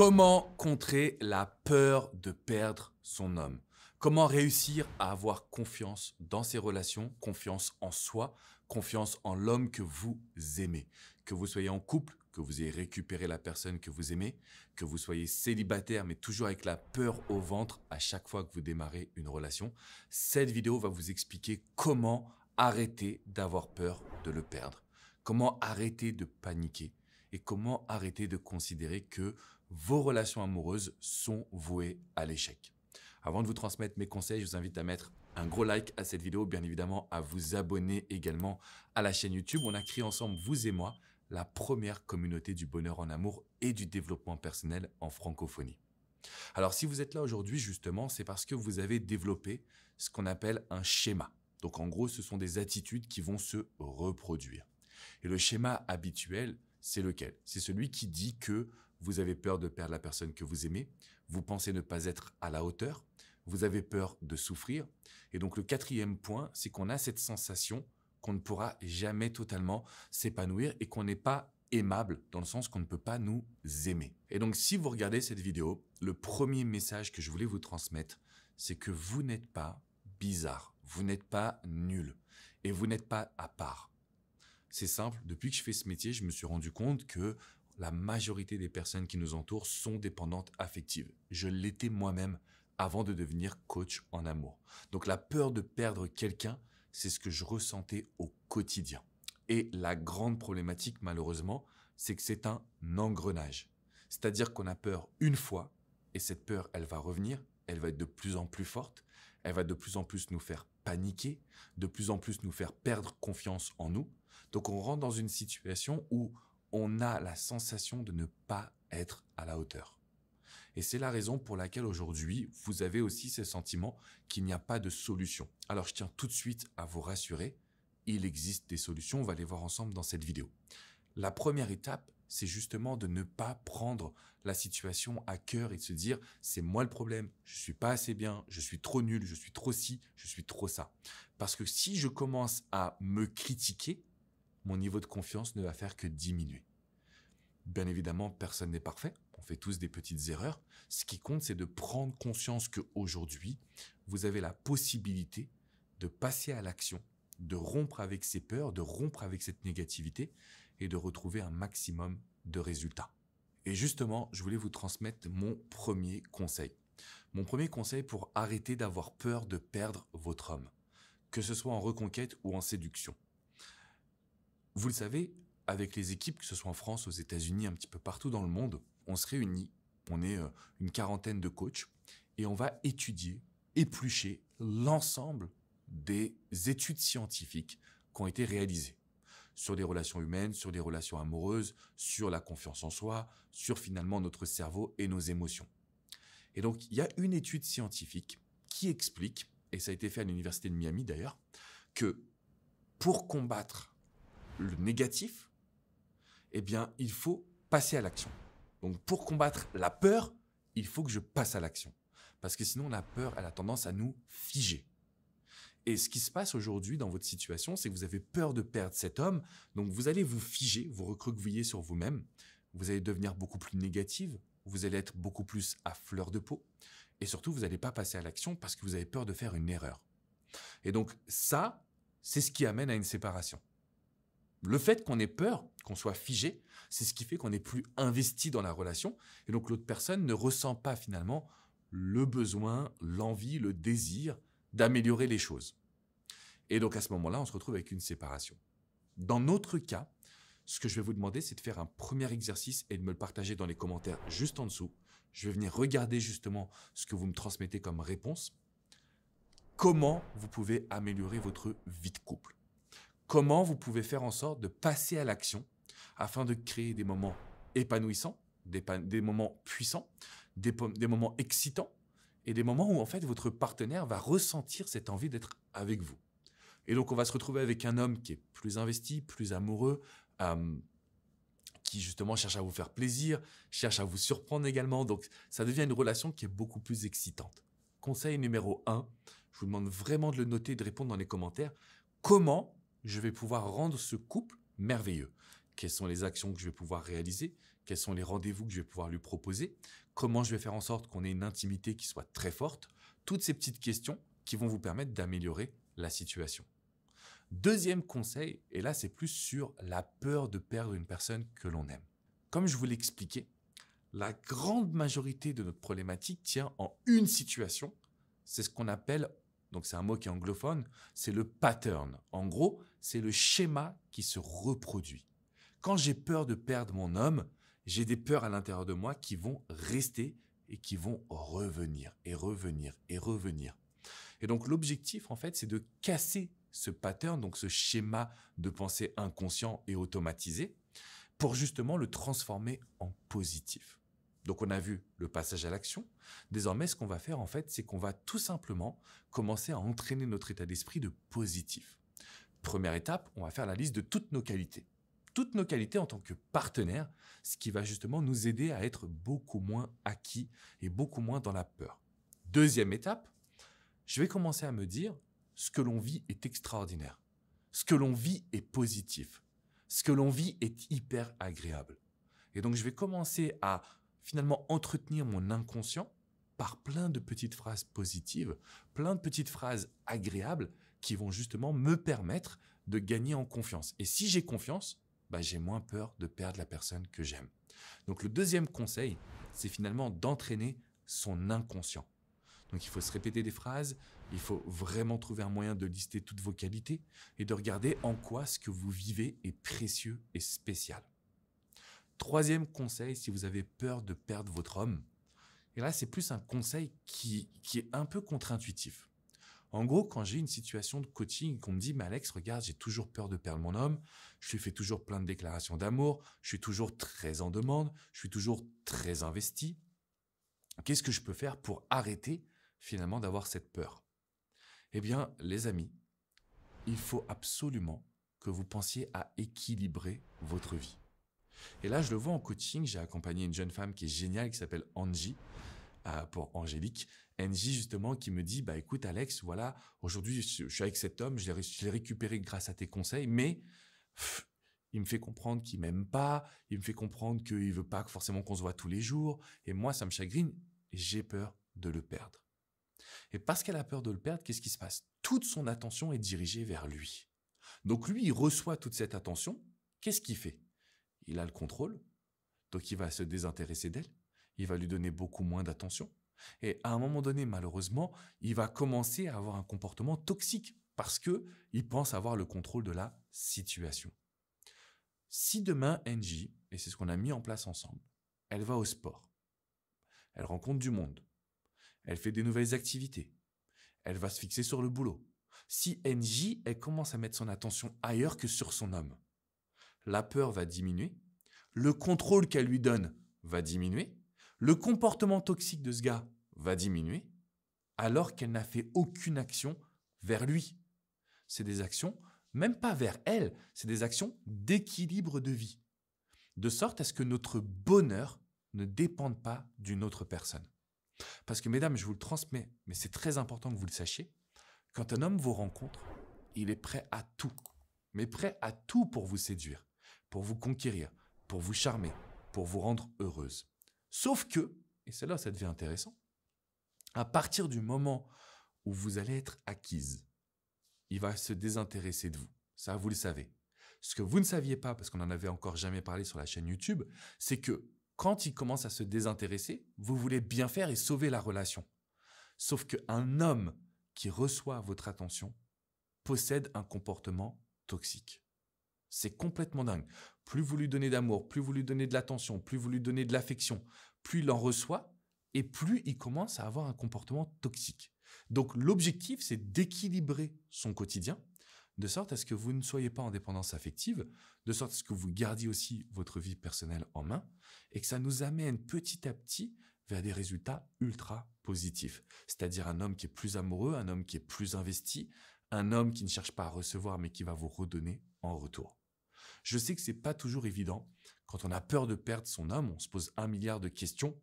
Comment contrer la peur de perdre son homme? Comment réussir à avoir confiance dans ses relations, confiance en soi, confiance en l'homme que vous aimez? Que vous soyez en couple, que vous ayez récupéré la personne que vous aimez, que vous soyez célibataire mais toujours avec la peur au ventre à chaque fois que vous démarrez une relation, cette vidéo va vous expliquer comment arrêter d'avoir peur de le perdre, comment arrêter de paniquer et comment arrêter de considérer que vos relations amoureuses sont vouées à l'échec. Avant de vous transmettre mes conseils, je vous invite à mettre un gros like à cette vidéo, bien évidemment à vous abonner également à la chaîne YouTube. On a créé ensemble, vous et moi, la première communauté du bonheur en amour et du développement personnel en francophonie. Alors si vous êtes là aujourd'hui, justement, c'est parce que vous avez développé ce qu'on appelle un schéma. Donc en gros, ce sont des attitudes qui vont se reproduire. Et le schéma habituel, c'est lequel? C'est celui qui dit que vous avez peur de perdre la personne que vous aimez, vous pensez ne pas être à la hauteur, vous avez peur de souffrir. Et donc le quatrième point, c'est qu'on a cette sensation qu'on ne pourra jamais totalement s'épanouir et qu'on n'est pas aimable dans le sens qu'on ne peut pas nous aimer. Et donc si vous regardez cette vidéo, le premier message que je voulais vous transmettre, c'est que vous n'êtes pas bizarre, vous n'êtes pas nul et vous n'êtes pas à part. C'est simple, depuis que je fais ce métier, je me suis rendu compte que la majorité des personnes qui nous entourent sont dépendantes affectives. Je l'étais moi-même avant de devenir coach en amour. Donc la peur de perdre quelqu'un, c'est ce que je ressentais au quotidien. Et la grande problématique, malheureusement, c'est que c'est un engrenage. C'est-à-dire qu'on a peur une fois, et cette peur, elle va revenir, elle va être de plus en plus forte, elle va de plus en plus nous faire paniquer, de plus en plus nous faire perdre confiance en nous. Donc on rentre dans une situation où on a la sensation de ne pas être à la hauteur. Et c'est la raison pour laquelle aujourd'hui, vous avez aussi ce sentiment qu'il n'y a pas de solution. Alors je tiens tout de suite à vous rassurer, il existe des solutions, on va les voir ensemble dans cette vidéo. La première étape, c'est justement de ne pas prendre la situation à cœur et de se dire « c'est moi le problème, je suis pas assez bien, je suis trop nul, je suis trop ci, je suis trop ça ». Parce que si je commence à me critiquer, mon niveau de confiance ne va faire que diminuer. Bien évidemment, personne n'est parfait, on fait tous des petites erreurs. Ce qui compte, c'est de prendre conscience qu'aujourd'hui, vous avez la possibilité de passer à l'action, de rompre avec ces peurs, de rompre avec cette négativité et de retrouver un maximum de résultats. Et justement, je voulais vous transmettre mon premier conseil. Mon premier conseil pour arrêter d'avoir peur de perdre votre homme, que ce soit en reconquête ou en séduction. Vous le savez, avec les équipes, que ce soit en France, aux États-Unis, un petit peu partout dans le monde, on se réunit, on est une quarantaine de coachs et on va étudier, éplucher l'ensemble des études scientifiques qui ont été réalisées sur les relations humaines, sur les relations amoureuses, sur la confiance en soi, sur finalement notre cerveau et nos émotions. Et donc, il y a une étude scientifique qui explique, et ça a été fait à l'université de Miami d'ailleurs, que pour combattre le négatif, eh bien, il faut passer à l'action. Donc, pour combattre la peur, il faut que je passe à l'action. Parce que sinon, la peur, elle a tendance à nous figer. Et ce qui se passe aujourd'hui dans votre situation, c'est que vous avez peur de perdre cet homme. Donc, vous allez vous figer, vous recroqueviller sur vous-même. Vous allez devenir beaucoup plus négative. Vous allez être beaucoup plus à fleur de peau. Et surtout, vous n'allez pas passer à l'action parce que vous avez peur de faire une erreur. Et donc, ça, c'est ce qui amène à une séparation. Le fait qu'on ait peur, qu'on soit figé, c'est ce qui fait qu'on n'est plus investi dans la relation. Et donc, l'autre personne ne ressent pas finalement le besoin, l'envie, le désir d'améliorer les choses. Et donc, à ce moment-là, on se retrouve avec une séparation. Dans notre cas, ce que je vais vous demander, c'est de faire un premier exercice et de me le partager dans les commentaires juste en dessous. Je vais venir regarder justement ce que vous me transmettez comme réponse. Comment vous pouvez améliorer votre vie de couple? Comment vous pouvez faire en sorte de passer à l'action afin de créer des moments épanouissants, des moments puissants, des moments excitants et des moments où en fait votre partenaire va ressentir cette envie d'être avec vous. Et donc on va se retrouver avec un homme qui est plus investi, plus amoureux, qui justement cherche à vous faire plaisir, cherche à vous surprendre également. Donc ça devient une relation qui est beaucoup plus excitante. Conseil numéro 1, je vous demande vraiment de le noter, de répondre dans les commentaires. Comment je vais pouvoir rendre ce couple merveilleux? Quelles sont les actions que je vais pouvoir réaliser? quels sont les rendez-vous que je vais pouvoir lui proposer, comment je vais faire en sorte qu'on ait une intimité qui soit très forte, toutes ces petites questions qui vont vous permettre d'améliorer la situation. Deuxième conseil, et là c'est plus sur la peur de perdre une personne que l'on aime. Comme je vous l'ai expliqué, la grande majorité de notre problématique tient en une situation, c'est ce qu'on appelle, donc c'est un mot qui est anglophone, c'est le pattern. En gros, c'est le schéma qui se reproduit. Quand j'ai peur de perdre mon homme, j'ai des peurs à l'intérieur de moi qui vont rester et qui vont revenir et revenir et revenir. Et donc l'objectif, en fait, c'est de casser ce pattern, donc ce schéma de pensée inconscient et automatisé, pour justement le transformer en positif. Donc on a vu le passage à l'action. Désormais, ce qu'on va faire, en fait, c'est qu'on va tout simplement commencer à entraîner notre état d'esprit de positif. Première étape, on va faire la liste de toutes nos qualités. Toutes nos qualités en tant que partenaire, ce qui va justement nous aider à être beaucoup moins acquis et beaucoup moins dans la peur. Deuxième étape, je vais commencer à me dire ce que l'on vit est extraordinaire. Ce que l'on vit est positif. Ce que l'on vit est hyper agréable. Et donc, je vais commencer à finalement entretenir mon inconscient par plein de petites phrases positives, plein de petites phrases agréables qui vont justement me permettre de gagner en confiance. Et si j'ai confiance, j'ai moins peur de perdre la personne que j'aime. Donc le deuxième conseil, c'est finalement d'entraîner son inconscient. Donc il faut se répéter des phrases, il faut vraiment trouver un moyen de lister toutes vos qualités et de regarder en quoi ce que vous vivez est précieux et spécial. Troisième conseil, si vous avez peur de perdre votre homme, et là c'est plus un conseil qui est un peu contre-intuitif. En gros, quand j'ai une situation de coaching, qu'on me dit « Mais Alex, regarde, j'ai toujours peur de perdre mon homme, je lui fais toujours plein de déclarations d'amour, je suis toujours très en demande, je suis toujours très investi. Qu'est-ce que je peux faire pour arrêter finalement d'avoir cette peur ?» Eh bien, les amis, il faut absolument que vous pensiez à équilibrer votre vie. Et là, je le vois en coaching, j'ai accompagné une jeune femme qui est géniale, qui s'appelle Angie, pour Angélique. Angie, justement, qui me dit, écoute Alex, voilà, aujourd'hui, je suis avec cet homme, je l'ai récupéré grâce à tes conseils, mais il me fait comprendre qu'il m'aime pas, il me fait comprendre qu'il veut pas forcément qu'on se voit tous les jours, et moi, ça me chagrine, et j'ai peur de le perdre. Et parce qu'elle a peur de le perdre, qu'est-ce qui se passe? Toute son attention est dirigée vers lui. Donc lui, il reçoit toute cette attention, qu'est-ce qu'il fait? Il a le contrôle, donc il va se désintéresser d'elle, il va lui donner beaucoup moins d'attention. Et à un moment donné, malheureusement, il va commencer à avoir un comportement toxique parce qu'il pense avoir le contrôle de la situation. Si demain, Angie, et c'est ce qu'on a mis en place ensemble, elle va au sport, elle rencontre du monde, elle fait des nouvelles activités, elle va se fixer sur le boulot. Si Angie, elle commence à mettre son attention ailleurs que sur son homme, la peur va diminuer, le contrôle qu'elle lui donne va diminuer, le comportement toxique de ce gars va diminuer, alors qu'elle n'a fait aucune action vers lui. C'est des actions, même pas vers elle, c'est des actions d'équilibre de vie, de sorte à ce que notre bonheur ne dépende pas d'une autre personne. Parce que mesdames, je vous le transmets, mais c'est très important que vous le sachiez, quand un homme vous rencontre, il est prêt à tout, mais prêt à tout pour vous séduire, pour vous conquérir, pour vous charmer, pour vous rendre heureuse. Sauf que, et c'est là où ça devient intéressant, à partir du moment où vous allez être acquise, il va se désintéresser de vous. Ça, vous le savez. Ce que vous ne saviez pas, parce qu'on n'en avait encore jamais parlé sur la chaîne YouTube, c'est que quand il commence à se désintéresser, vous voulez bien faire et sauver la relation. Sauf qu'un homme qui reçoit votre attention possède un comportement toxique. C'est complètement dingue. Plus vous lui donnez d'amour, plus vous lui donnez de l'attention, plus vous lui donnez de l'affection, plus il en reçoit et plus il commence à avoir un comportement toxique. Donc l'objectif, c'est d'équilibrer son quotidien de sorte à ce que vous ne soyez pas en dépendance affective, de sorte à ce que vous gardiez aussi votre vie personnelle en main et que ça nous amène petit à petit vers des résultats ultra positifs. C'est-à-dire un homme qui est plus amoureux, un homme qui est plus investi, un homme qui ne cherche pas à recevoir mais qui va vous redonner en retour. Je sais que c'est pas toujours évident. Quand on a peur de perdre son homme, on se pose 1 milliard de questions.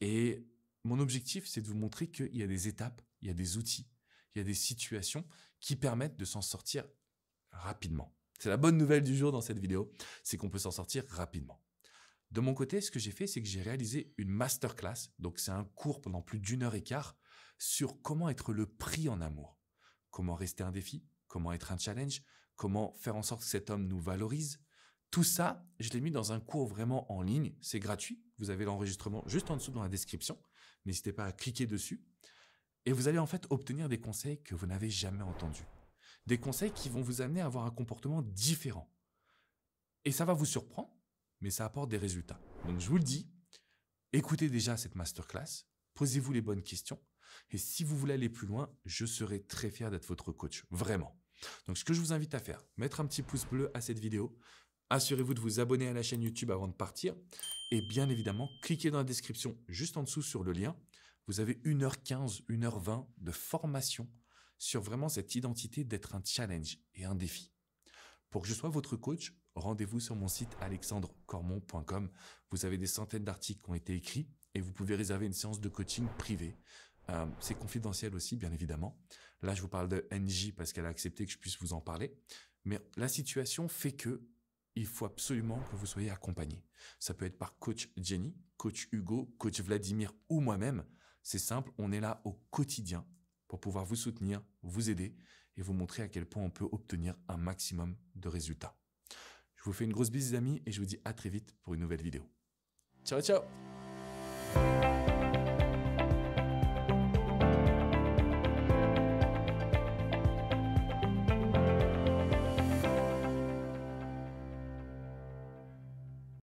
Et mon objectif, c'est de vous montrer qu'il y a des étapes, il y a des outils, il y a des situations qui permettent de s'en sortir rapidement. C'est la bonne nouvelle du jour dans cette vidéo, c'est qu'on peut s'en sortir rapidement. De mon côté, ce que j'ai fait, c'est que j'ai réalisé une masterclass. Donc, c'est un cours pendant plus d'1 h 15 sur comment être le prix en amour. Comment rester un défi, comment être un challenge, comment faire en sorte que cet homme nous valorise. Tout ça, je l'ai mis dans un cours vraiment en ligne. C'est gratuit. Vous avez l'enregistrement juste en dessous dans la description. N'hésitez pas à cliquer dessus. Et vous allez en fait obtenir des conseils que vous n'avez jamais entendus. Des conseils qui vont vous amener à avoir un comportement différent. Et ça va vous surprendre, mais ça apporte des résultats. Donc je vous le dis, écoutez déjà cette masterclass, posez-vous les bonnes questions. Et si vous voulez aller plus loin, je serai très fier d'être votre coach. Vraiment. Donc ce que je vous invite à faire, mettre un petit pouce bleu à cette vidéo. Assurez-vous de vous abonner à la chaîne YouTube avant de partir. Et bien évidemment, cliquez dans la description juste en dessous sur le lien. Vous avez 1 h 15, 1 h 20 de formation sur vraiment cette identité d'être un challenge et un défi. Pour que je sois votre coach, rendez-vous sur mon site alexandrecormon.com. Vous avez des centaines d'articles qui ont été écrits et vous pouvez réserver une séance de coaching privée. C'est confidentiel aussi, bien évidemment. Là, je vous parle de NJ parce qu'elle a accepté que je puisse vous en parler. Mais la situation fait que il faut absolument que vous soyez accompagné. Ça peut être par coach Jenny, coach Hugo, coach Vladimir ou moi-même. C'est simple, on est là au quotidien pour pouvoir vous soutenir, vous aider et vous montrer à quel point on peut obtenir un maximum de résultats. Je vous fais une grosse bise les amis et je vous dis à très vite pour une nouvelle vidéo. Ciao, ciao!